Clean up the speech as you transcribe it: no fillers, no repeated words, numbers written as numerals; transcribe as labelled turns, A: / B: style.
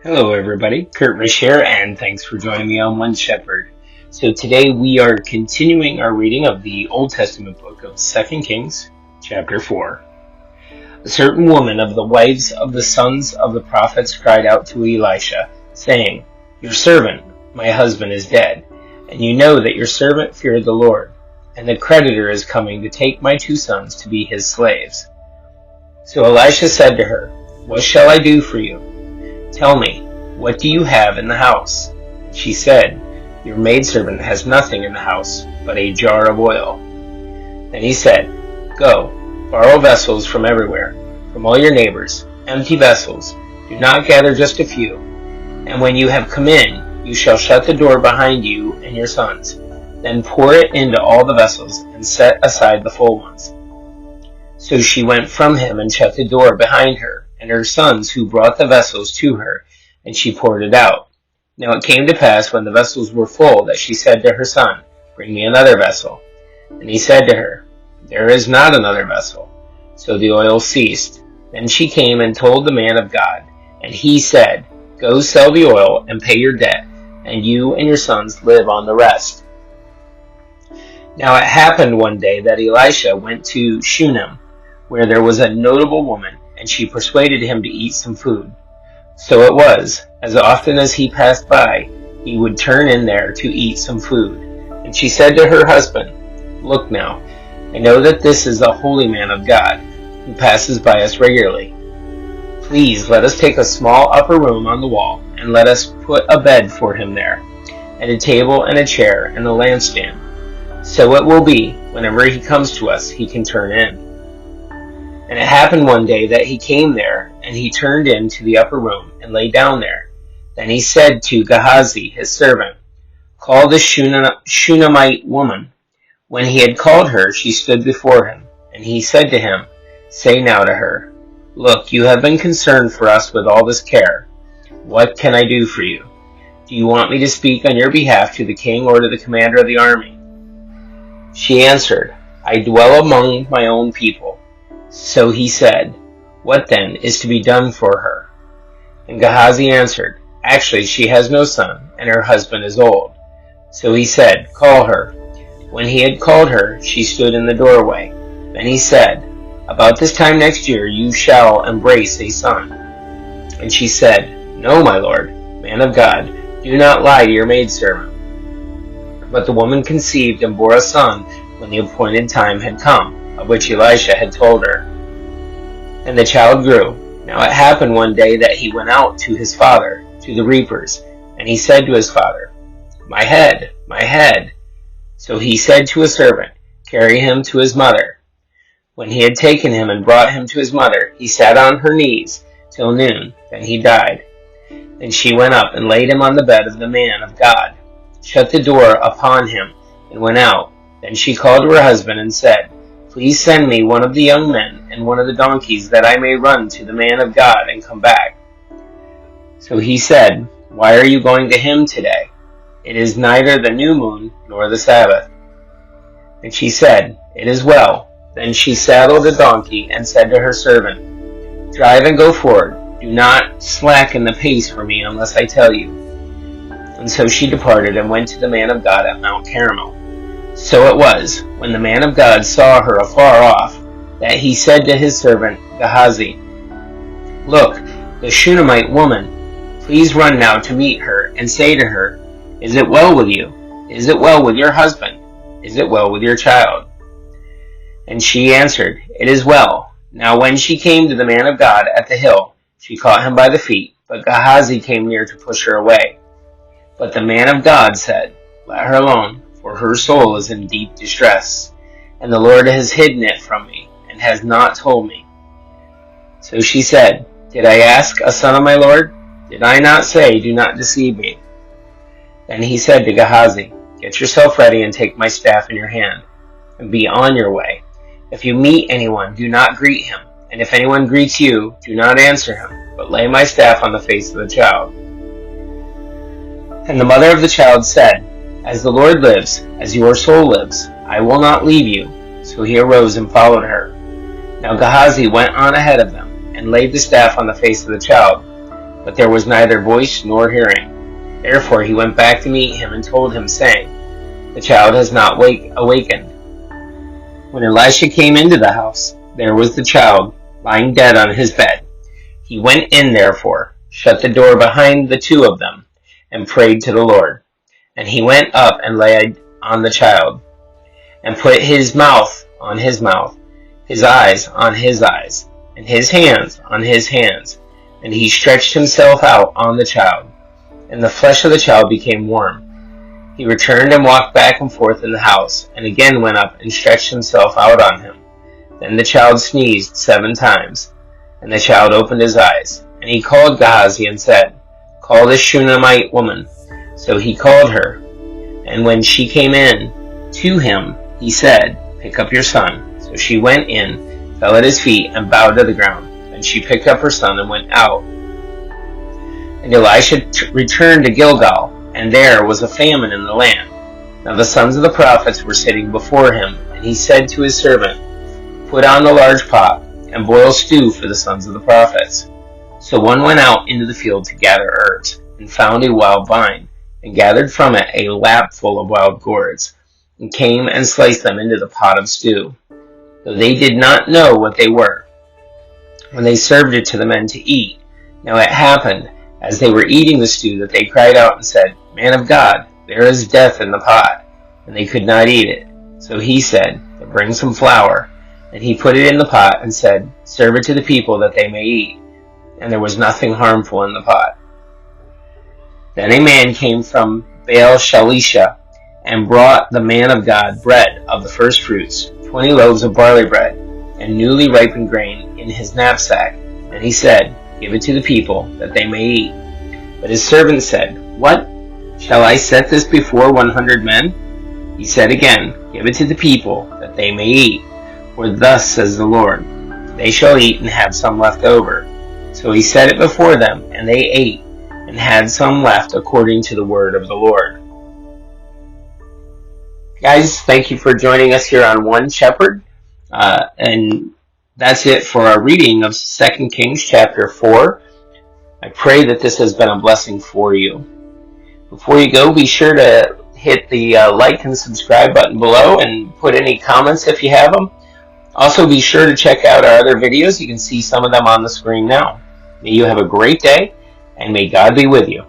A: Hello, everybody. Kurt Risch here, and thanks for joining me on One Shepherd. So today we are continuing our reading of the Old Testament book of 2 Kings, chapter 4. A certain woman of the wives of the sons of the prophets cried out to Elisha, saying, "Your servant, my husband, is dead, and you know that your servant feared the Lord, and the creditor is coming to take my 2 sons to be his slaves." So Elisha said to her, "What shall I do for you? Tell me, what do you have in the house?" She said, "Your maidservant has nothing in the house but a jar of oil." Then he said, "Go, borrow vessels from everywhere, from all your neighbors, empty vessels. Do not gather just a few. And when you have come in, you shall shut the door behind you and your sons. Then pour it into all the vessels and set aside the full ones." So she went from him and shut the door behind her and her sons, who brought the vessels to her, and she poured it out. Now it came to pass, when the vessels were full, that she said to her son, "Bring me another vessel." And he said to her, "There is not another vessel." So the oil ceased. Then she came and told the man of God, and he said, "Go sell the oil and pay your debt, and you and your sons live on the rest." Now it happened one day that Elisha went to Shunem, where there was a notable woman, and she persuaded him to eat some food. So it was, as often as he passed by, he would turn in there to eat some food. And she said to her husband, "Look now, I know that this is a holy man of God, who passes by us regularly. Please let us take a small upper room on the wall, and let us put a bed for him there, and a table and a chair and a lampstand. So it will be, whenever he comes to us, he can turn in." And it happened one day that he came there, and he turned into the upper room and lay down there. Then he said to Gehazi, his servant, "Call the Shunammite woman." When he had called her, she stood before him, and he said to him, "Say now to her, Look, you have been concerned for us with all this care. What can I do for you? Do you want me to speak on your behalf to the king or to the commander of the army?" She answered, "I dwell among my own people." So he said, "What then is to be done for her?" And Gehazi answered, "Actually, she has no son, and her husband is old." So he said, "Call her." When he had called her, she stood in the doorway. Then he said, "About this time next year you shall embrace a son." And she said, "No, my lord, man of God, do not lie to your maidservant." But the woman conceived and bore a son when the appointed time had come, of which Elisha had told her. And the child grew. Now it happened one day that he went out to his father, to the reapers, and he said to his father, "My head, my head." So he said to a servant, "Carry him to his mother." When he had taken him and brought him to his mother, he sat on her knees till noon, then he died. Then she went up and laid him on the bed of the man of God, shut the door upon him, and went out. Then she called to her husband and said, "Please send me one of the young men and one of the donkeys, that I may run to the man of God and come back." So he said, "Why are you going to him today? It is neither the new moon nor the Sabbath." And she said, "It is well." Then she saddled a donkey and said to her servant, "Drive and go forward. Do not slacken the pace for me unless I tell you." And so she departed and went to the man of God at Mount Carmel. So it was, when the man of God saw her afar off, that he said to his servant Gehazi, "Look, the Shunammite woman. Please run now to meet her, and say to her, 'Is it well with you? Is it well with your husband? Is it well with your child?'" And she answered, "It is well." Now when she came to the man of God at the hill, she caught him by the feet, but Gehazi came near to push her away. But the man of God said, "Let her alone, for her soul is in deep distress, and the Lord has hidden it from me, and has not told me." So she said, "Did I ask a son of my Lord? Did I not say, 'Do not deceive me'?" Then he said to Gehazi, "Get yourself ready and take my staff in your hand, and be on your way. If you meet anyone, do not greet him, and if anyone greets you, do not answer him, but lay my staff on the face of the child." And the mother of the child said, "As the Lord lives, as your soul lives, I will not leave you." So he arose and followed her. Now Gehazi went on ahead of them, and laid the staff on the face of the child. but there was neither voice nor hearing. Therefore he went back to meet him and told him, saying, The child has not awakened. When Elisha came into the house, there was the child lying dead on his bed. He went in, therefore, shut the door behind the two of them, and prayed to the Lord. And he went up and laid on the child, and put his mouth on his mouth, his eyes on his eyes, and his hands on his hands. And he stretched himself out on the child, and the flesh of the child became warm. He returned and walked back and forth in the house, and again went up and stretched himself out on him. Then the child sneezed 7 times, and the child opened his eyes. And he called Gehazi and said, Call this Shunammite woman. So he called her, and when she came in to him, he said, Pick up your son. So she went in, fell at his feet, and bowed to the ground. And she picked up her son and went out. And Elisha returned to Gilgal, and there was a famine in the land. Now the sons of the prophets were sitting before him, and he said to his servant, Put on the large pot, and boil stew for the sons of the prophets. So one went out into the field to gather herbs, and found a wild vine, and gathered from it a lapful of wild gourds, and came and sliced them into the pot of stew, though they did not know what they were, when they served it to the men to eat. Now it happened, as they were eating the stew, that they cried out and said, Man of God, there is death in the pot. And they could not eat it. So he said, Bring some flour. And he put it in the pot and said, Serve it to the people that they may eat. And there was nothing harmful in the pot. Then a man came from Baal-Shalisha, and brought the man of God bread of the first fruits, 20 loaves of barley bread, and newly ripened grain in his knapsack. And he said, Give it to the people, that they may eat. But his servant said, What? Shall I set this before 100 men? He said again, Give it to the people, that they may eat. For thus says the Lord, They shall eat and have some left over. So he set it before them, and they ate, and had some left according to the word of the Lord. Guys, thank you for joining us here on One Shepherd. And that's it for our reading of 2 Kings chapter 4. I pray that this has been a blessing for you. Before you go, be sure to hit the like and subscribe button below and put any comments if you have them. Also, be sure to check out our other videos. You can see some of them on the screen now. May you have a great day, and may God be with you.